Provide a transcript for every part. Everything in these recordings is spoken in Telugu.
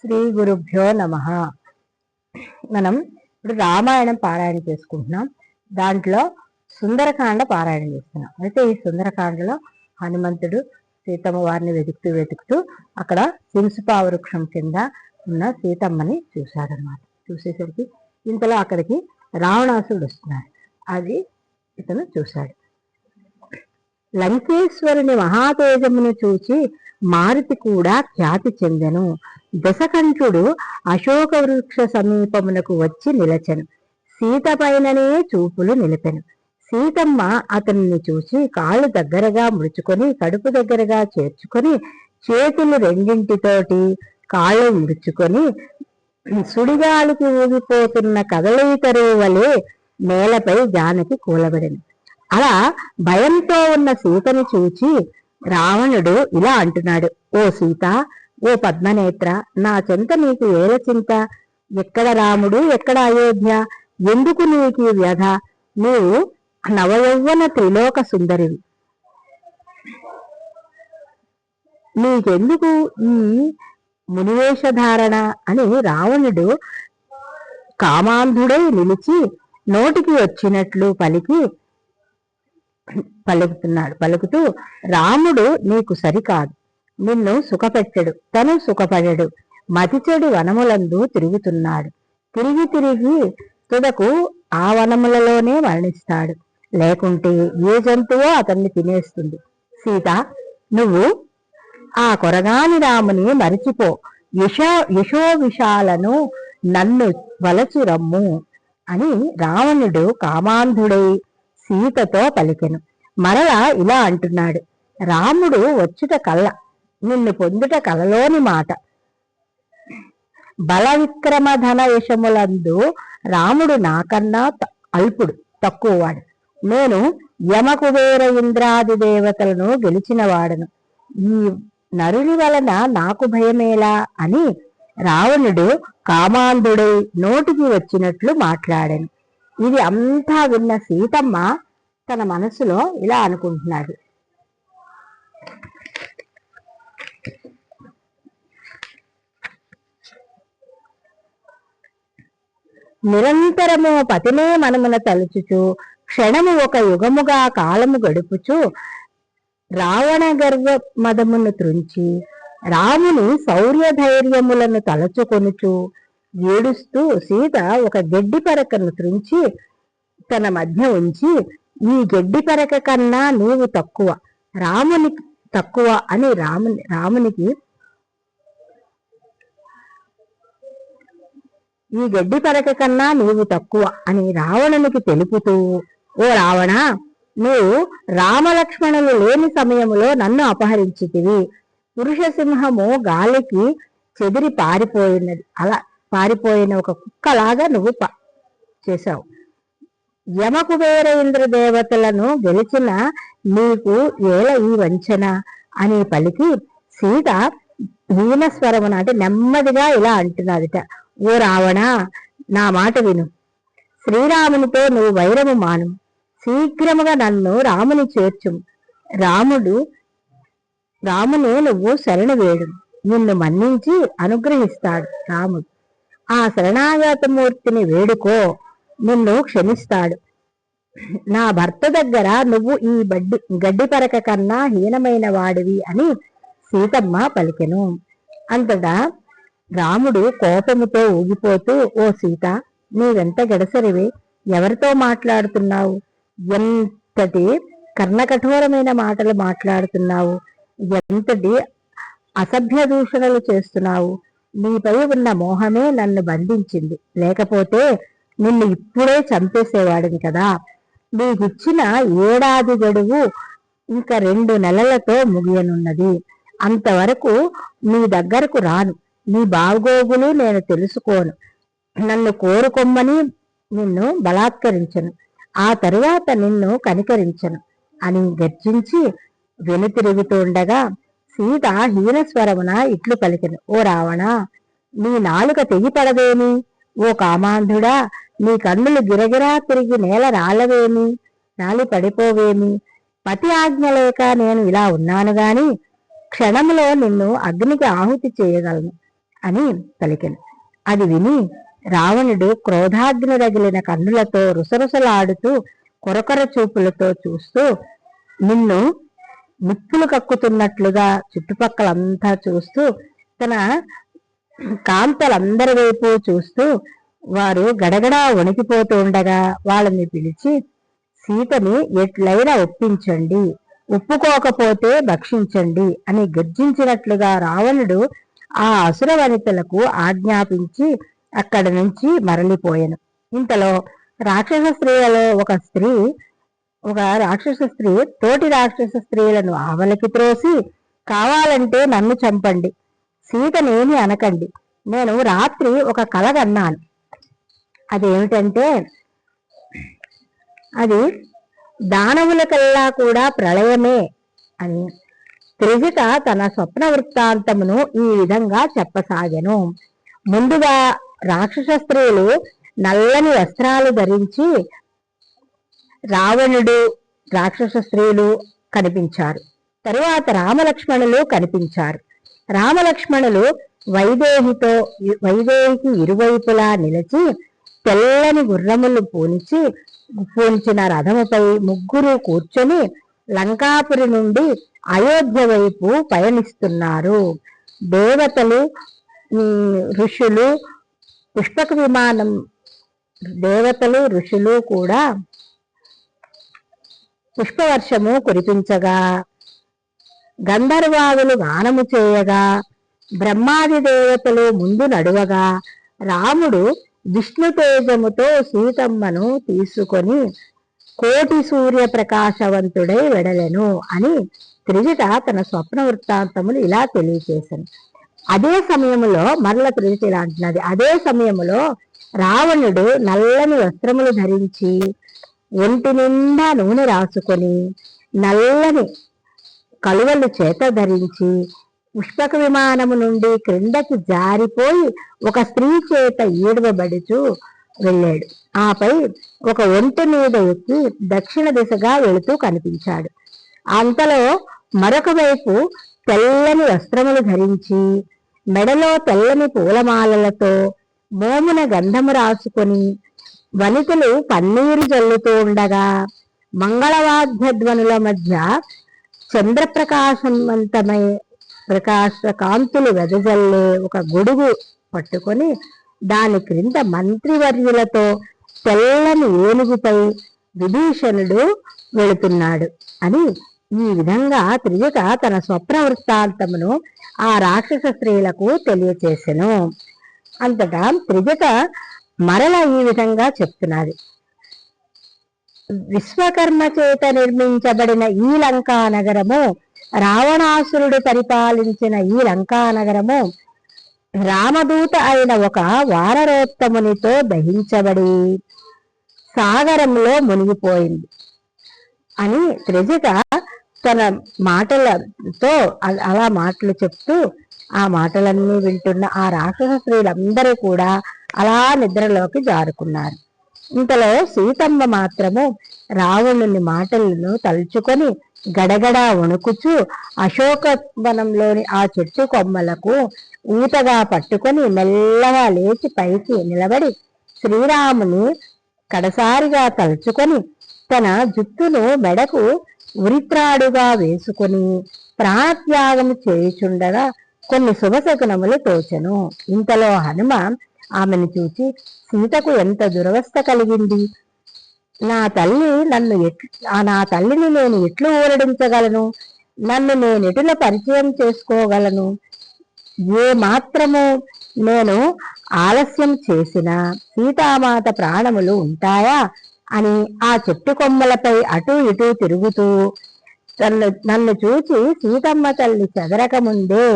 శ్రీ గురుభ్యో నమః. మనం ఇప్పుడు రామాయణం పారాయణ చేసుకుంటున్నాం. దాంట్లో సుందరకాండ పారాయణ చేస్తున్నాం. అయితే ఈ సుందరకాండలో హనుమంతుడు సీతమ్మ వారిని వెతుకుతూ అక్కడ సింసుపా వృక్షం కింద ఉన్న సీతమ్మని చూశాడనమాట. చూసేసరికి ఇంతలో అక్కడికి రావణాసుడు వస్తున్నాడు. అది ఇతను చూశాడు. లంకేశ్వరుని మహాతేజమును చూచి మారుతి కూడా ఖ్యాతి చెందెను. దశకంఠుడు అశోక వృక్ష సమీపమునకు వచ్చి నిలచెను. సీత పైననే చూపులు నిలిపెను. సీతమ్మ అతనిని చూసి కాళ్ళు దగ్గరగా ముడుచుకొని కడుపు దగ్గరగా చేర్చుకొని చేతులు రెండింటితోటి కాళ్ళు ముడుచుకొని సుడిగాలికి ఊగిపోతున్న కదలీతరువు వలె నేలపై జానకి కూలబడింది. అలా భయంతో ఉన్న సీతను చూచి రావణుడు ఇలా అంటున్నాడు: ఓ సీత, ఓ పద్మనేత్ర, నా చెంత నీకు ఏల చింత? ఎక్కడ రాముడు, ఎక్కడ అయోధ్య? ఎందుకు నీకు వ్యధ? నీవు నవయౌవన త్రిలోక సుందరివి. నీకెందుకు ఈ మునివేషధారణ అని రావణుడు కామాంధుడై నిలిచి నోటికి వచ్చినట్లు పలుకుతూ, రాముడు నీకు సరికాదు, నిన్ను సుఖపెట్టడు, తను సుఖపడడు, మతిచెడు వనములందు తిరుగుతున్నాడు. తిరిగి తుదకు ఆ వనములలోనే మరణిస్తాడు, లేకుంటే ఏ జంతువో అతన్ని తినేస్తుంది. సీత, నువ్వు ఆ కొరగాని రాముని మరిచిపో, యశో విశాలను నన్ను వలచి రమ్ము అని రావణుడు కామాంధుడై సీతతో పలికెను. మరలా ఇలా అంటున్నాడు: రాముడు వచ్చుట కళ్ళ, నిన్ను పొందుట కలలోని మాట. బల విక్రమ ధన యశములందు రాముడు నాకన్నా అల్పుడు, తక్కువవాడు. నేను యమకుబేర ఇంద్రాది దేవతలను గెలిచిన వాడను. ఈ నరుని వలన నాకు భయమేలా అని రావణుడు కామాంధుడై నోటికి వచ్చినట్లు మాట్లాడాను. ఇది అంతా విన్న సీతమ్మ తన మనసులో ఇలా అనుకుంటున్నాడు: నిరంతరము పతినే మనమున తలుచుచు క్షణము ఒక యుగముగా కాలము గడుపుచు రావణ గర్వ మదమును త్రుంచి రాముని శౌర్య ధైర్యములను తలచుకొనుచు ఏడుస్తూ సీత ఒక గడ్డి పరకను త్రుంచి తన మధ్య ఉంచి, ఈ గడ్డి పరక కన్నా నీవు తక్కువ, రామునికి తక్కువ అని రామునికి ఈ గడ్డి పరక కన్నా నీవు తక్కువ అని రావణునికి తెలుపుతూ, ఓ రావణ, నువ్వు రామలక్ష్మణులు లేని సమయములో నన్ను అపహరించితివి. పురుషసింహము గాలికి చెదిరి పారిపోయినది, అలా పారిపోయిన ఒక కుక్కలాగా నువ్వు చేశావు. యమకుబేర ఇంద్ర దేవతలను గెలిచిన నీకు ఏల ఈ వంచన అని పలికి సీత హీనస్వరమున అంటే నెమ్మదిగా ఇలా అంటున్నదిట: ఓ రావణ, నా మాట విను. శ్రీరామునితో నువ్వు వైరము మాను. శీఘ్రముగా నన్ను రాముని చేర్చుము. రాముని నువ్వు శరణు వేడు, నిన్ను మన్నించి అనుగ్రహిస్తాడు రాముడు. ఆ శరణాగతమూర్తిని వేడుకో, నిన్ను క్షమిస్తాడు. నా భర్త దగ్గర నువ్వు ఈ గడ్డి పరక కన్నా హీనమైన వాడివి అని సీతమ్మ పలికెను. అంతటా రాముడు కోపముతో ఊగిపోతూ, ఓ సీత, నీవెంత గడసరివే, ఎవరితో మాట్లాడుతున్నావు? ఎంతటి కర్ణకఠోరమైన మాటలు మాట్లాడుతున్నావు, ఎంతటి అసభ్య దూషణలు చేస్తున్నావు. నీపై ఉన్న మోహమే నన్ను బంధించింది, లేకపోతే నిన్ను ఇప్పుడే చంపేసేవాడిని కదా. నీకిచ్చిన ఏడాది గడువు ఇంకా 2 నెలలతో ముగియనున్నది. అంతవరకు నీ దగ్గరకు రాను, నీ బాగోగులు నేను తెలుసుకోను, నన్ను కోరుకొమ్మని నిన్ను బలాత్కరించను, ఆ తరువాత నిన్ను కనికరించను అని గర్జించి వెనుతిరుగుతుండగా సీత హీనస్వరమున ఇట్లు పలికెను: ఓ రావణ, నీ నాలుక తెగిపడదేమి? ఓ కామాంధుడా, నీ కన్నులు గిరగిరా తిరిగి నేల రాలి పడిపోవేమి? పతి ఆజ్ఞ లేక నేను ఇలా ఉన్నాను గాని క్షణంలో నిన్ను అగ్నికి ఆహుతి చేయగలను. అని పలికెను. అది విని రావణుడు క్రోధాగ్ని రగిలిన కన్నులతో రుసరుసలాడుతూ కొరకొర చూపులతో చూస్తూ, నిన్ను నిప్పులు కక్కుతున్నట్లుగా చుట్టుపక్కలంతా చూస్తూ, తన కాంతలందరి వైపు చూస్తూ, వారు గడగడా వణికిపోతూ ఉండగా వాళ్ళని పిలిచి, సీతని ఎట్లయినా ఒప్పించండి, ఒప్పుకోకపోతే భక్షించండి అని గర్జించినట్లుగా రావణుడు ఆ అసుర వనితలకు ఆజ్ఞాపించి అక్కడి నుంచి మరలిపోయాను. ఇంతలో రాక్షస స్త్రీలలో ఒక రాక్షస స్త్రీ తోటి రాక్షస స్త్రీలను ఆవలికి త్రోసి, కావాలంటే నన్ను చంపండి, సీతనేమి అనకండి, నేను రాత్రి ఒక కల కన్నాను. అదేమిటంటే, అది దానవులకల్లా కూడా ప్రళయమే అని. త్రిజిత తన స్వప్న వృత్తాంతమును ఈ విధంగా చెప్పసాగెను. ముందుగా రాక్షస స్త్రీలు నల్లని వస్త్రాలు ధరించి రావణుడు, రాక్షస స్త్రీలు కనిపించారు. తరువాత రామలక్ష్మణులు కనిపించారు. రామలక్ష్మణులు వైదేహికి ఇరువైపులా నిలిచి తెల్లని గుర్రములు పూనిచిన రథముపై ముగ్గురు కూర్చొని లంకాపురి నుండి అయోధ్య వైపు పయనిస్తున్నారు. దేవతలు, ఋషులు, పుష్పక విమానం, దేవతలు ఋషులు కూడా పుష్పవర్షము కురిపించగా, గంధర్వాదులు గానము చేయగా, బ్రహ్మాది దేవతలు ముందు నడువగా, రాముడు విష్ణు తేజముతో సీతమ్మను తీసుకొని కోటి సూర్య ప్రకాశవంతుడై వెడలెను అని త్రిజిట తన స్వప్న వృత్తాంతములు ఇలా తెలియచేశాను. అదే సమయంలో మరల త్రిజిట ఇలా అంటున్నది, అదే సమయంలో రావణుడు నల్లని వస్త్రములు ధరించి ఒంటి నిండా నూనె రాసుకొని నల్లని కలువలు చేత ధరించి పుష్పక విమానము నుండి క్రిందకి జారిపోయి ఒక స్త్రీ చేత ఈడవబడుచు వెళ్ళాడు. ఆపై ఒక ఒంటి మీద ఎక్కి దక్షిణ దిశగా వెళుతూ కనిపించాడు. అంతలో మరొక వైపు తెల్లని వస్త్రములు ధరించి మెడలో తెల్లని పూలమాలలతో మోమున గంధము రాసుకొని వనితలు పన్నీరు జల్లుతూ ఉండగా, మంగళవాద్యధ్వనుల మధ్య చంద్రప్రకాశవంతమై కాంతులు వెదజల్లే ఒక గొడుగు పట్టుకొని దాని క్రింద మంత్రివర్యులతో తెల్లని ఏనుగుపై విభీషణుడు వెళుతున్నాడు అని ఈ విధంగా త్రిజిట తన స్వప్న వృత్తాంతమును ఆ రాక్షస స్త్రీలకు తెలియచేసెను. అంతటా త్రిజిట మరల ఈ విధంగా చెప్తున్నది, విశ్వకర్మ చేత నిర్మించబడిన ఈ లంకా నగరము, రావణాసురుడు పరిపాలించిన ఈ లంకా నగరము రామదూత అయిన ఒక వానరోత్తమునితో దహించబడి సాగరంలో మునిగిపోయింది అని త్రిజిట తన మాటలతో అలా మాటలు చెప్తూ ఆ మాటలన్నీ వింటున్న ఆ రాక్షస స్త్రీలందరూ కూడా అలా నిద్రలోకి జారుకున్నారు. ఇంతలో సీతమ్మ మాత్రము రావణుని మాటలను తలుచుకొని గడగడా వణుకుచు అశోకవనంలోని ఆ చెట్టు కొమ్మలకు ఊతగా పట్టుకొని మెల్లగా లేచి పైకి నిలబడి శ్రీరాముని కడసారిగా తలుచుకొని తన జుట్టును మెడకు ఉరిత్రాడుగా వేసుకొని ప్రాణత్యాగం చేయుచుండగా కొన్ని శుభశకునములు తోచెను. ఇంతలో హనుమ ఆమెను చూచి, సీతకు ఎంత దురవస్థ కలిగింది, నా తల్లిని నేను ఎట్లు ఊరడించగలను, నన్ను నేనెటుల పరిచయం చేసుకోగలను, ఏ మాత్రము నేను ఆలస్యం చేసినా సీతామాత ప్రాణములు ఉంటాయా అని ఆ చెట్టు కొమ్మలపై అటూ ఇటూ తిరుగుతూ నన్ను చూచి సీతమ్మ తల్లి చెదరక ముందే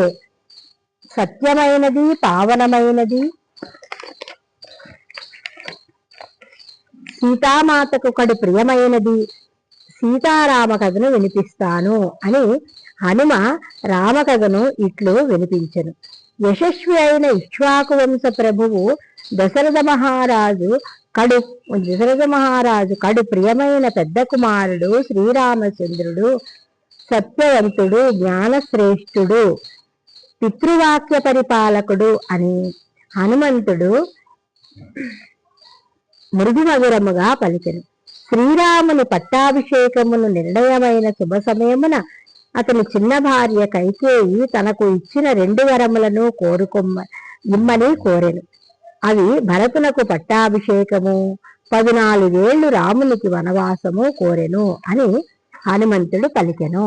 సత్యమైనది, పావనమైనది, సీతామాతకు కడు ప్రియమైనది సీతారామ కథను వినిపిస్తాను అని హనుమ రామకథను ఇట్లు వినిపించెను. యశస్వి అయిన ఇక్ష్వాకు వంశ ప్రభువు దశరథ మహారాజు కడు ప్రియమైన పెద్ద కుమారుడు శ్రీరామచంద్రుడు సత్యవంతుడు, జ్ఞానశ్రేష్ఠుడు, పితృవాక్య పరిపాలకుడు అని హనుమంతుడు మృదు మధురముగా పలికెను. శ్రీరాముని పట్టాభిషేకమును నిర్ణయమైన శుభ సమయమున అతని చిన్న భార్య కైకేయి తనకు ఇచ్చిన 2 వరములను ఇమ్మని కోరెను. అవి భరతునకు పట్టాభిషేకము, 14 ఏళ్లు రామునికి వనవాసము కోరెను అని హనుమంతుడు పలికెను.